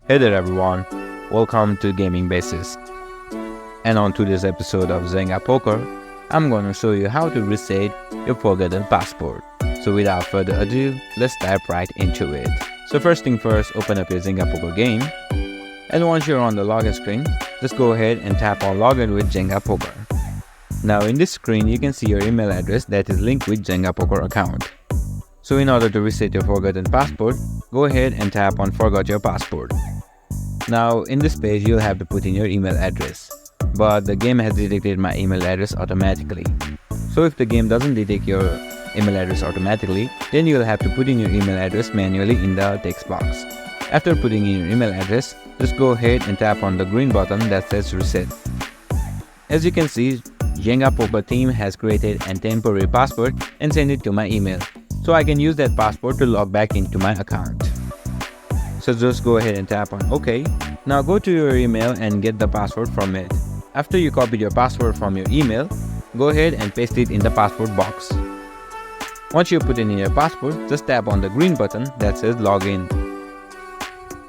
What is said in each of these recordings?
Hey there everyone, welcome to Gaming Basis. And on today's episode of Zynga Poker, I'm gonna show you how to reset your forgotten passport. So without further ado, let's dive right into it. So first thing first, open up your Zynga Poker game. And once you're on the login screen, just go ahead and tap on Login with Zynga Poker. Now in this screen, you can see your email address that is linked with Zynga Poker account. So in order to reset your forgotten passport, go ahead and tap on Forgot Your Passport. Now in this page, you'll have to put in your email address. But the game has detected my email address automatically. So if the game doesn't detect your email address automatically, then you'll have to put in your email address manually in the text box. After putting in your email address, just go ahead and tap on the green button that says Reset. As you can see, Zynga Poker team has created a temporary password and sent it to my email. So I can use that password to log back into my account. So just go ahead and tap on OK. Now go to your email and get the password from it. After you copied your password from your email, go ahead and paste it in the password box. Once you put in your password, just tap on the green button that says Login.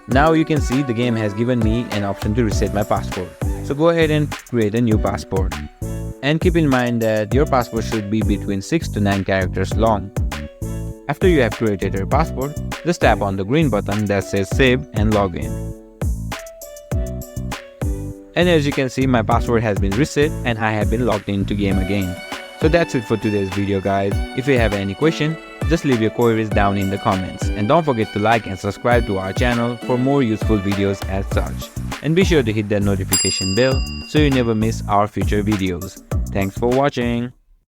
Now you can see the game has given me an option to reset my password. So go ahead and create a new password. And keep in mind that your password should be between 6 to 9 characters long. After you have created your password, just tap on the green button that says Save and Login. And as you can see, my password has been reset and I have been logged into game again. So that's it for today's video guys. If you have any question, just leave your queries down in the comments. And don't forget to like and subscribe to our channel for more useful videos as such. And be sure to hit that notification bell so you never miss our future videos. Thanks for watching.